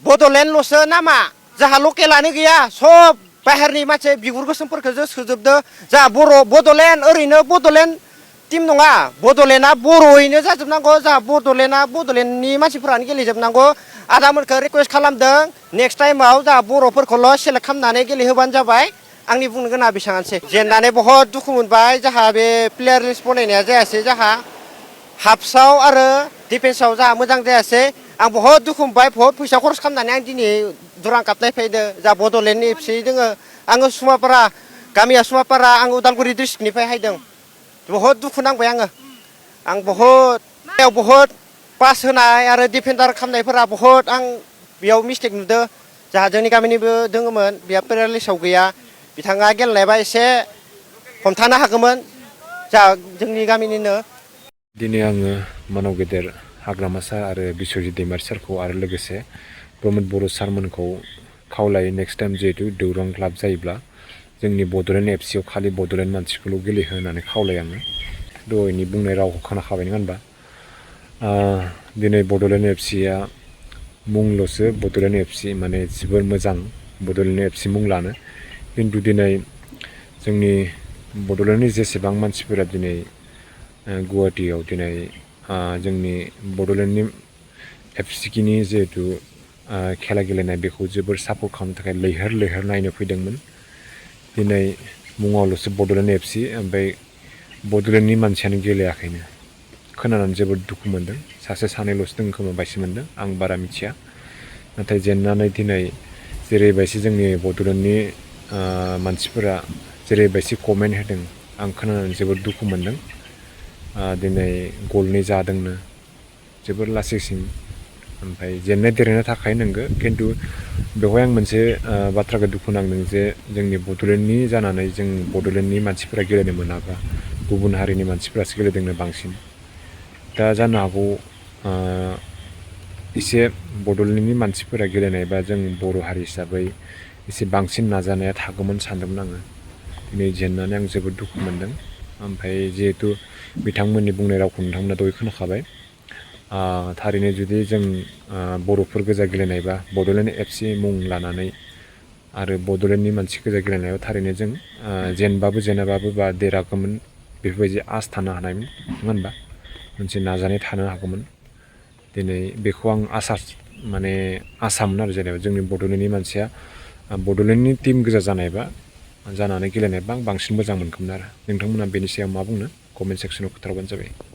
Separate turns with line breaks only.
बड'लेण्डल'सो नामा जाहा लकेलानो गैया सब बाहेरनि मानसि बिगुर गोसोमफोरखौसो सोजोबदो जाहा बर' बड'लेण्ड ओरैनो बड'लेण्ड टिम नङा बड'लेण्डआ बर'यैनो जाजोबनांगौ जाहा बड'लेण्डआ बड'लेण्डनि मानसिफोरानो गेलेजोबनांगौ आदामोनखौ रिकुवेस्ट खालामदों नेक्स्ट टाइमाव जाहा बर'फोरखौल' सेलेक्ट खालामनानै गेलेहोबानो जाबाय आंनि बुंनो गोनाङा बेसेबांसै जेननानै बहुद दुखु मोनबाय जाहा बे प्लेयार लिस्ट बनायनाया जायासै जाहा हाफ्सआव आरो डिफेन्सआव जाहा मोजां जायासै आं बहुत दुखु मोनबाय बहुत फैसा खरस खालामनानै आं दिनै दुरां काप नायफैदो जा बड'लेण्डनि एफसि दोङो आङो सुमापारा गामिया सुमापारा आं उदालगुरि डिस्ट्रिक्टनिफ्राय हायदों बहुत दुखु नांबाय आं बहुत पास होनाय आरो डिफेन्डार खालामनायफोरा बहुत आं बेयाव मिस्टेक नुदों जाहा जोंनि गामिनिबो दोङोमोन बेहा प्लेयार लिस्टआव गैया बिथाङा गेलेनायबा एसे हमथानो हागौमोन जाहा जोंनि गामिनिनो
दिनै आङो मानव गेदेर हाग्रामा सार आरो बिस्वजित दैमारि सारखौ आरो लोगोसे प्रमद बर' सारमोनखौ खावलायो नेक्स्ट टाइम जिहेतु दौरां क्लाब जायोब्ला जोंनि बड'लेण्ड एफसिआव खालि बड'लेण्ड मानसिखौल' गेलेहो होननानै खावलायो आङो दहायनि बुंनाय रावखौ खोनाखाबाय नङा होनबा दिनै बड'लेण्ड एफसिआ मुंल'सो बड'लेण्ड एफसि माने जोबोर मोजां बड'लेण्ड एफसि मुं लानो खिन्थु दिनै जोंनि बड'लेण्डनि जेसेबां मानसिफोरा दिनै गुवाहाटीयाव दिनै जोंनि बड'लेण्डनि एफसिनि जिहेतु खेला गेलेनाय बेखौ जोबोर सापर्ट खालामनो थाखाय लैहोर लैहोर नायनो फैदोंमोन दिनै मुङावल'सो बड'लेण्ड एफसि ओमफ्राय बड'लेण्डनि मानसियानो गेलेयाखैनो खोनानानै जोबोद दुखु मोनदों सासे सानैल'सो दङ खोमा बायसि मोनदों आं बारा मिथिया नाथाय जेननानै दिनै जेरैबायदि जोंनि बड'लेण्डनि मानसिफोरा जेरैबायदि कमेन्ट होदों आं खोनानानै जोबोद दुखु मोनदों दिनै गलनै जादोंनो जोबोर लासैसिन ओमफ्राय जेननाय देरहानो थाखाय नंगौ खिन्थु बेवहाय आं मोनसे बाथ्राखौ दुखु नांदों जे जोंनि बड'लेण्डनि जानानै जों बड'लेण्डनि मानसिफोरा गेलेनो मोनाबा गुबुन हारिनि मानसिफोरासो गेलेदोंनो बांसिन दा जानो हागौ एसे बड'लेण्डनि मानसिफोरा गेलेनायबा जों बर' हारि हिसाबै एसे बांसिन नाजानाया थागौमोन सानदोंमोन आङो दिनै जेननानै आं जोबोद दुखु मोनदों ओमफ्राय जिहेतु बिथांमोननि बुंनाय रावखौ नोंथांमोना दहाय खोनाखाबाय थारैनो जुदि जों बर'फोर गोजा गेलेनायबा बड'लेण्ड एफसि मुं लानानै आरो बड'लेण्डनि मानसि गोजा गेलेनायाव थारैनो जों जेनबाबो जेनाबाबो बा देरहागौमोन बेफोरबायदि आस थानो हानायमोन नङा होनबा मोनसे नाजानाय थानो हागौमोन दिनै बेखौ आं आसामोन आरो जेनेबा जोंनि बड'लेण्डनि मानसिया बड'लेण्डनि टिम गोजा जानानै गेलेनायबा आं बांसिन मोजां मोनगौमोन आरो नोंथांमोना बेनि सायाव मा बुंनो कमेन्ट सेक्सनाव खोन्थाहरबानो जाबाय